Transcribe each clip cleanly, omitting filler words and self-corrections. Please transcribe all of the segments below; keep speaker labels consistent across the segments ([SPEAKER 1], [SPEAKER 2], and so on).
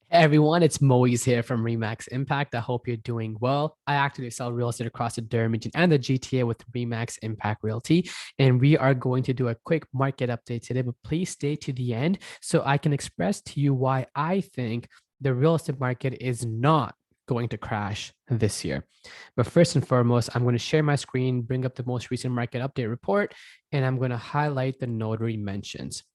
[SPEAKER 1] Hey everyone, it's Moaeez here from Remax Impact. I hope you're doing well. I actually sell real estate across the Durham Region and the GTA with Remax Impact Realty. And we are going to do a quick market update today, but please stay to the end so I can express to you why I think the real estate market is not going to crash this year. But first and foremost, I'm going to share my screen, bring up the most recent market update report, and I'm going to highlight the notary mentions.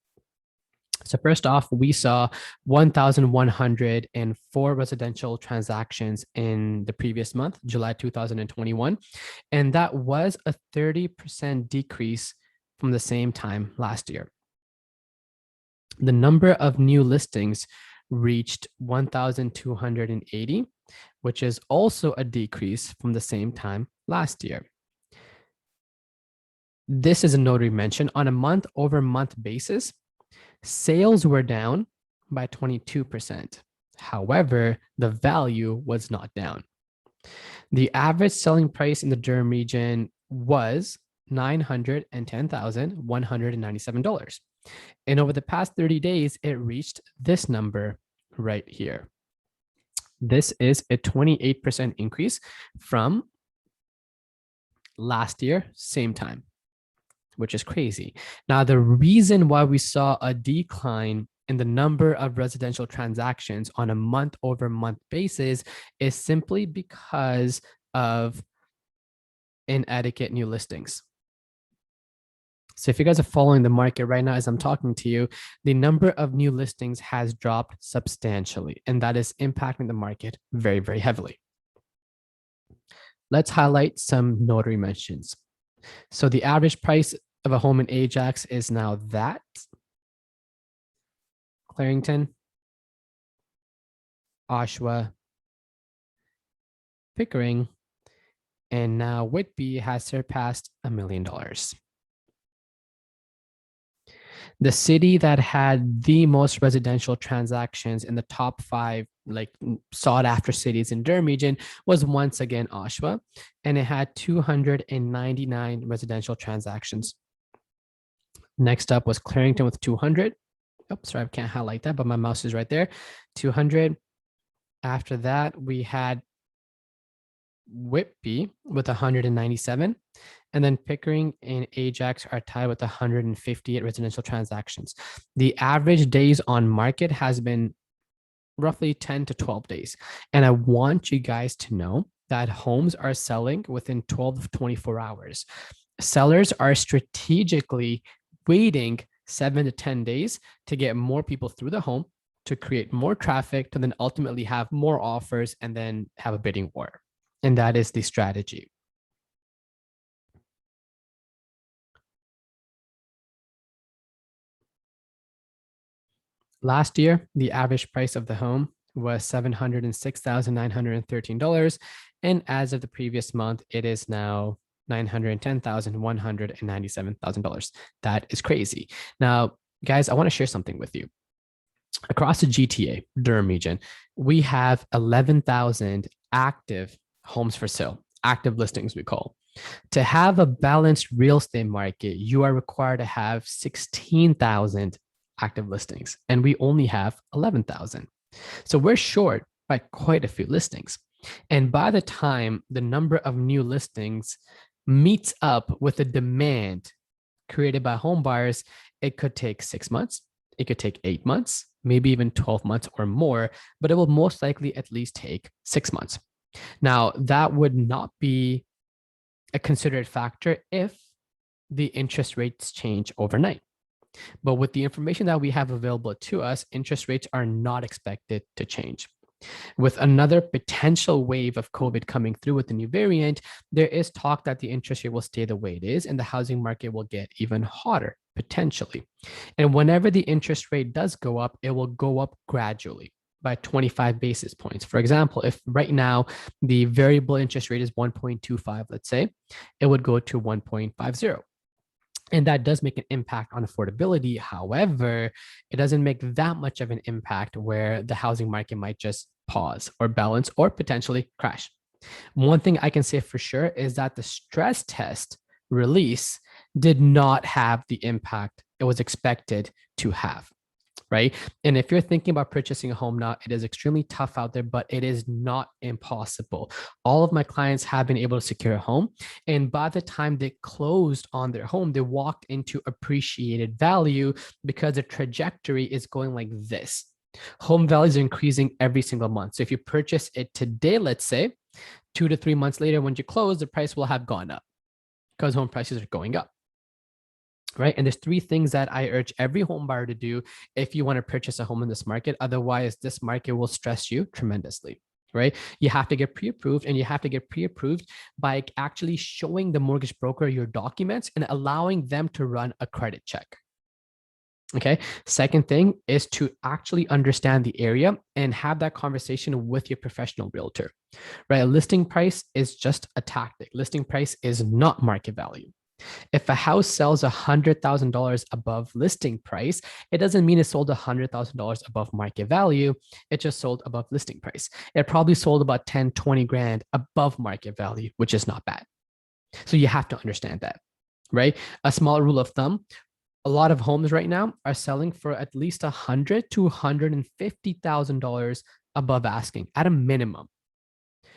[SPEAKER 1] So first off, we saw 1,104 residential transactions in the previous month, July 2021, and that was a 30% decrease from the same time last year. The number of new listings reached 1,280, which is also a decrease from the same time last year. This is a notary mention. On a month-over-month basis, sales were down by 22%. However, the value was not down. The average selling price in the Durham region was $910,197. And over the past 30 days, it reached this number right here. This is a 28% increase from last year, same time, which is crazy. Now, the reason why we saw a decline in the number of residential transactions on a month-over-month basis is simply because of inadequate new listings. So if you guys are following the market right now as I'm talking to you, the number of new listings has dropped substantially, and that is impacting the market very, very heavily. Let's highlight some notary mentions. So the average price of a home in Ajax is now that. Clarington, Oshawa, Pickering, and now Whitby has surpassed $1 million. The city that had the most residential transactions in the top 5 sought after cities in Durham region was once again Oshawa, and it had 299 residential transactions. Next up was Clarington with 200. Oh, sorry, I can't highlight that, but my mouse is right there. 200. After that, we had Whitby with 197. And then Pickering and Ajax are tied with 158 residential transactions. The average days on market has been roughly 10 to 12 days. And I want you guys to know that homes are selling within 12 to 24 hours. Sellers are strategically waiting 7 to 10 days to get more people through the home, to create more traffic, to then ultimately have more offers and then have a bidding war. And that is the strategy. Last year, the average price of the home was $706,913. And as of the previous month, it is now $910,197. That is crazy. Now, guys, I want to share something with you. Across the GTA, Durham region, we have 11,000 active homes for sale, active listings we call. To have a balanced real estate market, you are required to have 16,000 active listings, and we only have 11,000. So we're short by quite a few listings. And by the time the number of new listings meets up with the demand created by home buyers, it could take 6 months, it could take 8 months, maybe even 12 months or more, but it will most likely at least take 6 months. Now, that would not be a considered factor if the interest rates change overnight. But with the information that we have available to us, interest rates are not expected to change. With another potential wave of COVID coming through with the new variant, there is talk that the interest rate will stay the way it is and the housing market will get even hotter, potentially. And whenever the interest rate does go up, it will go up gradually by 25 basis points. For example, if right now the variable interest rate is 1.25, let's say, it would go to 1.50. And that does make an impact on affordability. However, it doesn't make that much of an impact where the housing market might just pause or balance or potentially crash. One thing I can say for sure is that the stress test release did not have the impact it was expected to have. right? And if you're thinking about purchasing a home now, it is extremely tough out there, but it is not impossible. All of my clients have been able to secure a home. And by the time they closed on their home, they walked into appreciated value because the trajectory is going like this. Home values are increasing every single month. So if you purchase it today, let's say, 2 to 3 months later, when you close, the price will have gone up because home prices are going up. Right. And there's 3 things that I urge every home buyer to do if you want to purchase a home in this market. Otherwise, this market will stress you tremendously. Right. You have to get pre-approved, and you have to get pre-approved by actually showing the mortgage broker your documents and allowing them to run a credit check. Okay. Second thing is to actually understand the area and have that conversation with your professional realtor. Right. A listing price is just a tactic. Listing price is not market value. If a house sells $100,000 above listing price, it doesn't mean it sold $100,000 above market value. It just sold above listing price. It probably sold about 10, 20 grand above market value, which is not bad. So you have to understand that, right? A small rule of thumb, a lot of homes right now are selling for at least $100,000 to $150,000 above asking at a minimum.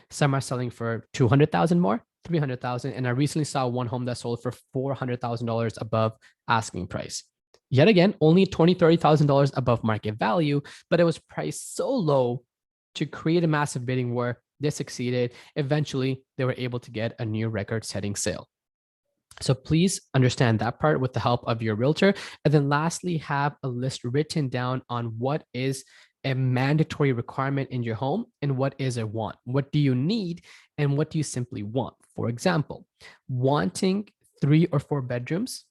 [SPEAKER 1] Some are selling for 200,000 more, 300,000. And I recently saw one home that sold for $400,000 above asking price. Yet again, only $20,000, $30,000 above market value, but it was priced so low to create a massive bidding war. They succeeded. Eventually, they were able to get a new record-setting sale. So please understand that part with the help of your realtor. And then lastly, have a list written down on what is a mandatory requirement in your home and what is a want. What do you need and what do you simply want? For example, wanting 3 or 4 bedrooms,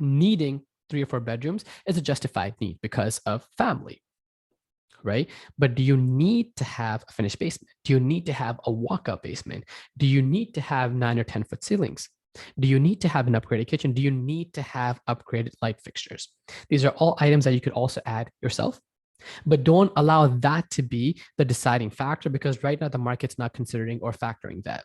[SPEAKER 1] needing 3 or 4 bedrooms is a justified need because of family, right? But do you need to have a finished basement? Do you need to have a walkout basement? Do you need to have 9 or 10 foot ceilings? Do you need to have an upgraded kitchen? Do you need to have upgraded light fixtures? These are all items that you could also add yourself. But don't allow that to be the deciding factor, because right now the market's not considering or factoring that.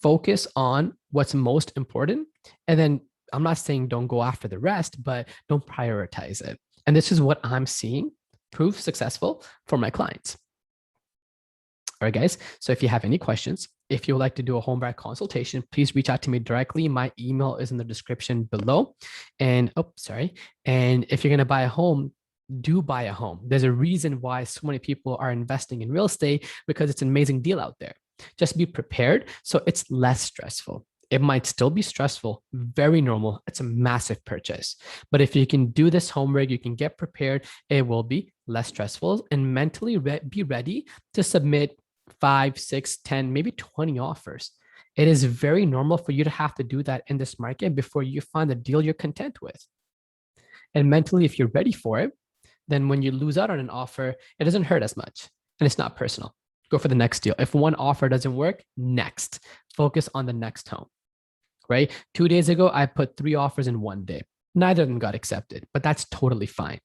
[SPEAKER 1] Focus on what's most important. And then I'm not saying don't go after the rest, but don't prioritize it. And this is what I'm seeing prove successful for my clients. All right, guys. So if you have any questions, if you would like to do a home buyer consultation, please reach out to me directly. My email is in the description below. And And if you're going to buy a home, do buy a home. There's a reason why so many people are investing in real estate, because it's an amazing deal out there. Just be prepared so it's less stressful. It might still be stressful, very normal. It's a massive purchase. But if you can do this homework, you can get prepared, it will be less stressful, and mentally be ready to submit 5, 6, 10, maybe 20 offers. It is very normal for you to have to do that in this market before you find a deal you're content with. And mentally, if you're ready for it, then when you lose out on an offer, it doesn't hurt as much and it's not personal. Go for the next deal. If one offer doesn't work, next. Focus on the next home, right? 2 days ago, I put 3 offers in 1 day. Neither of them got accepted, but that's totally fine.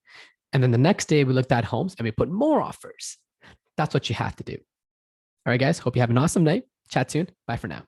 [SPEAKER 1] And then the next day we looked at homes and we put more offers. That's what you have to do. All right, guys, hope you have an awesome night. Chat soon. Bye for now.